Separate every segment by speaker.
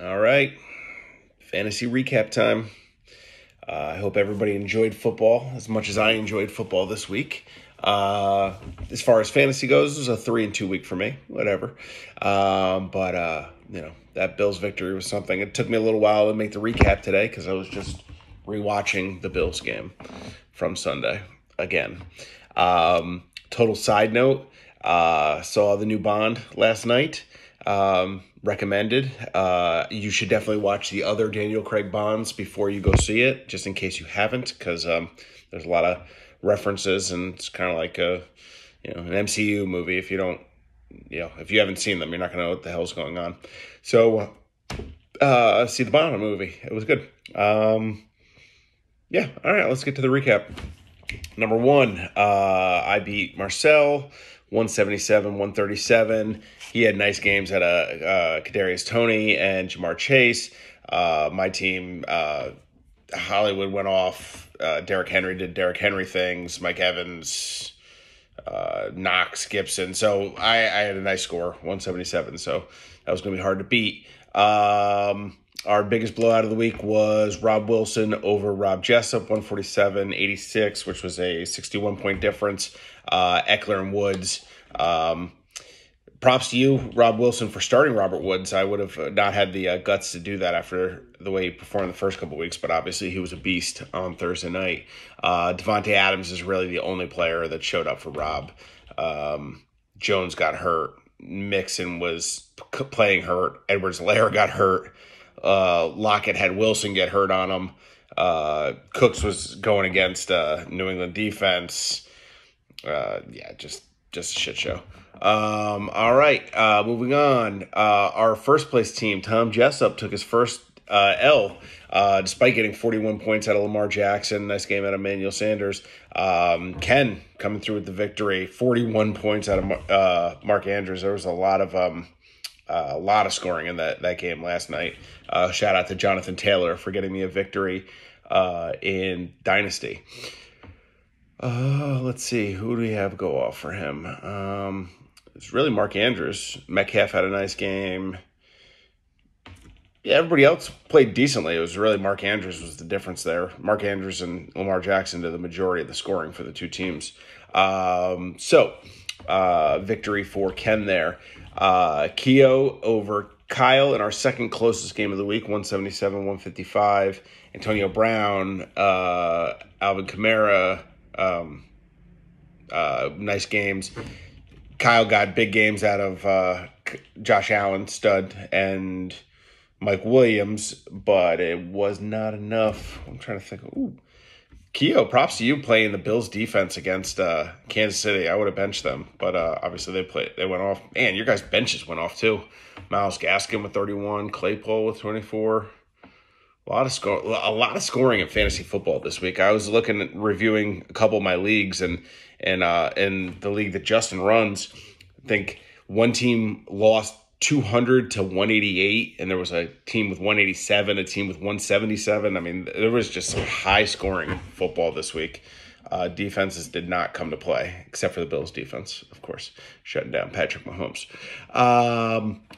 Speaker 1: All right, fantasy recap time. I hope everybody enjoyed football as much as I enjoyed football this week. As far as fantasy goes, it was a 3-2 week for me. Whatever. But that Bills victory was something. It took me a little while to make the recap today because I was just rewatching the Bills game from Sunday again. Total side note, saw the new Bond last night. Recommended. You should definitely watch the other Daniel Craig Bonds before you go see it, just in case you haven't, because there's a lot of references, and it's kind of like an MCU movie. If you don't, if you haven't seen them, you're not going to know what the hell's going on. So, see the Bond movie. It was good. All right, let's get to the recap. Number one, I beat Marcel, 177-137. He had nice games at Kadarius Toney and Jamar Chase. My team, Hollywood went off. Derrick Henry did Derrick Henry things. Mike Evans, Knox, Gibson. So I had a nice score, 177. So that was going to be hard to beat. Our biggest blowout of the week was Rob Wilson over Rob Jessup, 147-86, which was a 61-point difference. Eckler and Woods. Props to you, Rob Wilson, for starting Robert Woods. I would have not had the guts to do that after the way he performed the first couple of weeks, but obviously he was a beast on Thursday night. Devontae Adams is really the only player that showed up for Rob. Jones got hurt. Mixon was playing hurt. Edwards-Helaire got hurt. Lockett had Wilson get hurt on him. Cooks was going against New England defense. Just a shit show. All right, moving on. Our first place team, Tom Jessup, took his first L, despite getting 41 points out of Lamar Jackson. Nice game out of Emmanuel Sanders. Ken coming through with the victory, 41 points out of Mark Andrews. There was a lot of scoring in that game last night. Shout out to Jonathan Taylor for getting me a victory in Dynasty. Let's see. Who do we have go off for him? It's really Mark Andrews. Metcalf had a nice game. Yeah, everybody else played decently. It was really Mark Andrews was the difference there. Mark Andrews and Lamar Jackson did the majority of the scoring for the two teams. Victory for Ken there. Keo over Kyle in our second closest game of the week, 177-155. Antonio Brown, Alvin Kamara, nice games. Kyle got big games out of Josh Allen, stud, and Mike Williams, but it was not enough. I'm trying to think. Keo, props to you playing the Bills defense against Kansas City. I would have benched them, but obviously they went off. Man, your guys' benches went off too. Myles Gaskin with 31, Claypool with 24. A lot of scoring in fantasy football this week. I was reviewing a couple of my leagues, and in the league that Justin runs, I think one team lost 200 to 188, and there was a team with 187, a team with 177. I mean, there was just some high-scoring football this week. Defenses did not come to play, except for the Bills' defense, of course, shutting down Patrick Mahomes.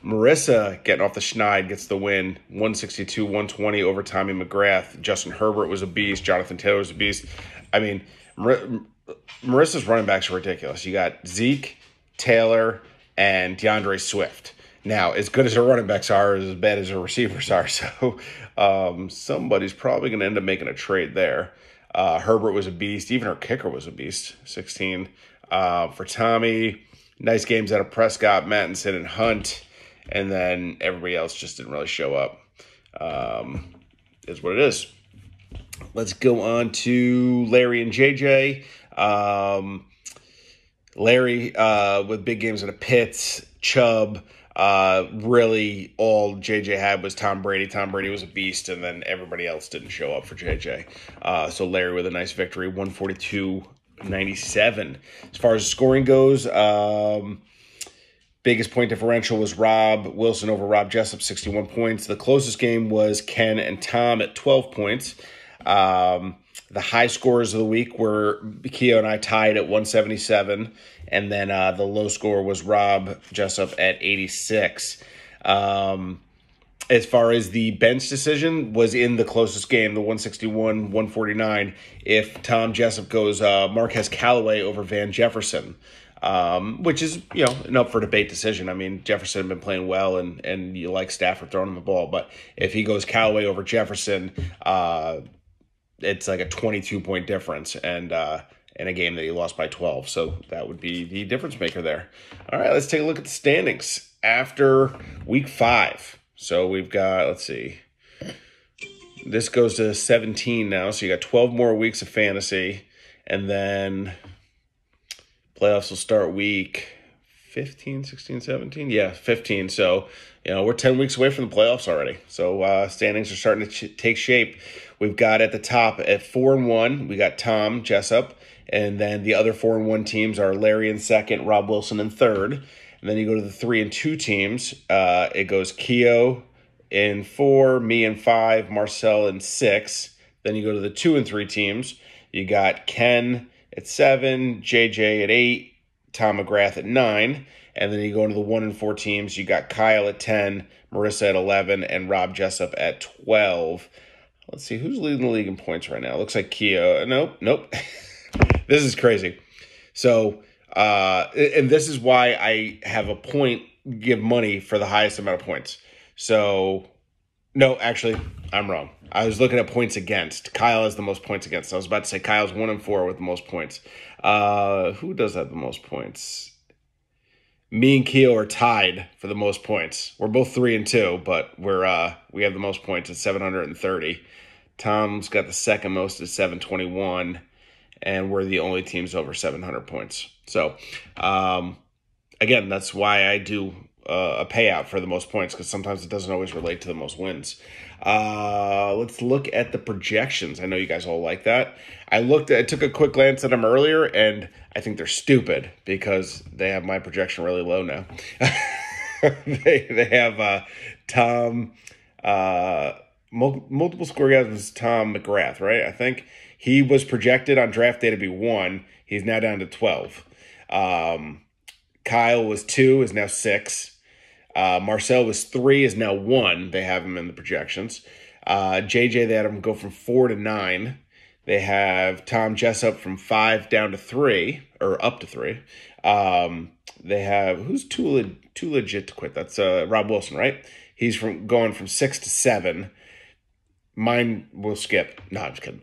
Speaker 1: Marissa getting off the schneid gets the win, 162-120 over Tommy McGrath. Justin Herbert was a beast. Jonathan Taylor was a beast. I mean, Marissa's running backs are ridiculous. You got Zeke, Taylor, and DeAndre Swift. Now, as good as her running backs are, as bad as her receivers are. So somebody's probably going to end up making a trade there. Herbert was a beast. Even her kicker was a beast, 16. For Tommy, nice games out of Prescott, Mattinson, and Hunt. And then everybody else just didn't really show up. Is what it is. Let's go on to Larry and JJ. Larry with big games out of Pitts, Chubb. Really all JJ had was Tom Brady. Tom Brady was a beast, and then everybody else didn't show up for JJ. So Larry with a nice victory, 142-97. As far as scoring goes, biggest point differential was Rob Wilson over Rob Jessup, 61 points. The closest game was Ken and Tom at 12 points. The high scores of the week were Keo and I tied at 177, and then the low score was Rob Jessup at 86. as far as the bench decision, was in the closest game, the 161-149, if Tom Jessup goes Marquez Callaway over Van Jefferson, which is, an up for debate decision. I mean, Jefferson had been playing well, and you like Stafford throwing him the ball, but if he goes Callaway over Jefferson, it's like a 22-point difference, and in a game that he lost by 12. So that would be the difference maker there. All right, let's take a look at the standings after week 5. So we've got, let's see, this goes to 17 now. So you got 12 more weeks of fantasy, and then playoffs will start week 15, 16, 17. Yeah, 15. So, we're 10 weeks away from the playoffs already. So standings are starting to take shape. We've got at the top at 4-1, we got Tom Jessup. And then the other 4-1 teams are Larry in second, Rob Wilson in third. And then you go to the 3-2 teams. It goes Keo in 4, me in 5, Marcel in 6. Then you go to the 2-3 teams. You got Ken at 7, JJ at 8, Tom McGrath at 9. And then you go into the 1-4 teams. You got Kyle at 10, Marissa at 11, and Rob Jessup at 12. Let's see, who's leading the league in points right now? Looks like Keo. Nope. This is crazy. So, and this is why I have a point, give money for the highest amount of points. So, no, actually, I'm wrong. I was looking at points against. Kyle has the most points against. I was about to say Kyle's 1-4 with the most points. Who does have the most points? Me and Keo are tied for the most points. We're both 3-2, but we have the most points at 730. Tom's got the second most at 721. And we're the only teams over 700 points. So, again, that's why I do a payout for the most points, because sometimes it doesn't always relate to the most wins. Let's look at the projections. I know you guys all like that. I took a quick glance at them earlier, and I think they're stupid because they have my projection really low now. They have Tom, multiple score guys was Tom McGrath, right? I think. He was projected on draft day to be 1. He's now down to 12. Kyle was 2, is now 6. Marcel was 3, is now 1. They have him in the projections. JJ, they had him go from 4 to 9. They have Tom Jessup from 5 down to 3, or up to 3. They have, who's too legit to quit? That's Rob Wilson, right? He's going from 6 to 7. Mine will skip. No, I'm just kidding.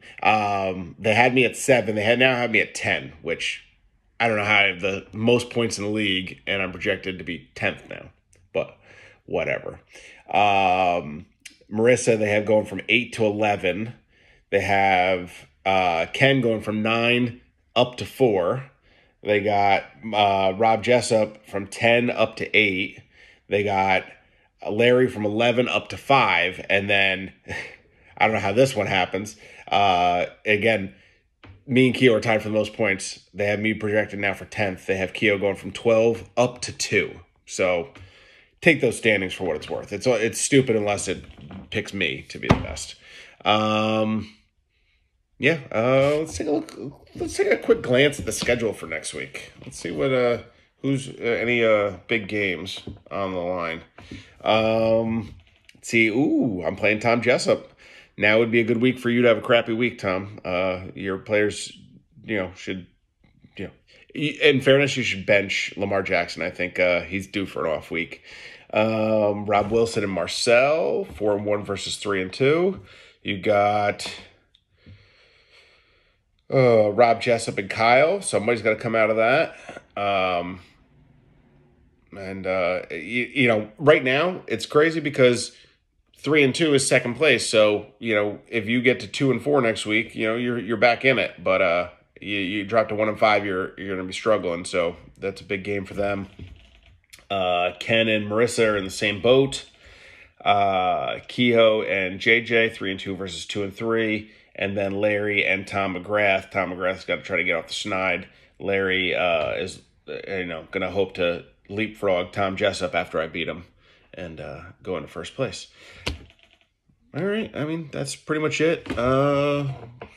Speaker 1: They had me at 7. They now have me at 10, which I don't know how I have the most points in the league, and I'm projected to be 10th now. But whatever. Marissa, they have going from 8 to 11. They have Ken going from 9 up to 4. They got Rob Jessup from 10 up to 8. They got Larry from 11 up to 5. And then... I don't know how this one happens. Again, me and Keo are tied for the most points. They have me projected now for 10th. They have Keo going from 12 up to 2. So take those standings for what it's worth. It's stupid unless it picks me to be the best. Let's take a look. Let's take a quick glance at the schedule for next week. Let's see what who's any big games on the line. Let's see. I'm playing Tom Jessup. Now would be a good week for you to have a crappy week, Tom. Your players, should, in fairness, you should bench Lamar Jackson. I think he's due for an off week. Rob Wilson and Marcel, 4-1 versus 3-2. You got Rob Jessup and Kyle. Somebody's got to come out of that. Right now it's crazy because 3-2 is second place. So, if you get to 2-4 next week, you're back in it. But you drop to 1-5, you're going to be struggling. So that's a big game for them. Ken and Marissa are in the same boat. Kehoe and JJ, 3-2 versus 2-3. And then Larry and Tom McGrath. Tom McGrath's got to try to get off the schneid. Larry is, going to hope to leapfrog Tom Jessup after I beat him and go into first place. All right. I mean, that's pretty much it.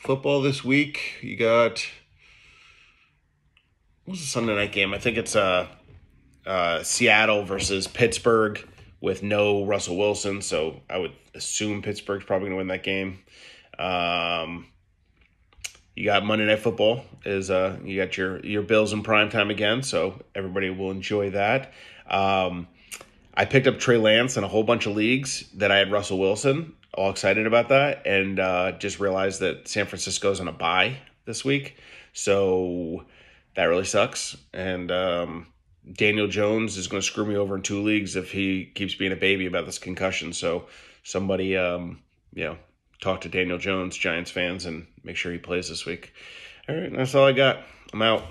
Speaker 1: Football this week. You got, what's the Sunday night game? I think it's Seattle versus Pittsburgh. with no Russell Wilson, so I would assume Pittsburgh's probably going to win that game. You got Monday Night Football. You got your Bills in prime time again, so everybody will enjoy that. I picked up Trey Lance in a whole bunch of leagues that I had Russell Wilson. All excited about that, and just realized that San Francisco's on a bye this week, so that really sucks. And Daniel Jones is going to screw me over in 2 leagues if he keeps being a baby about this concussion. So somebody, talk to Daniel Jones, Giants fans, and make sure he plays this week. All right, that's all I got. I'm out.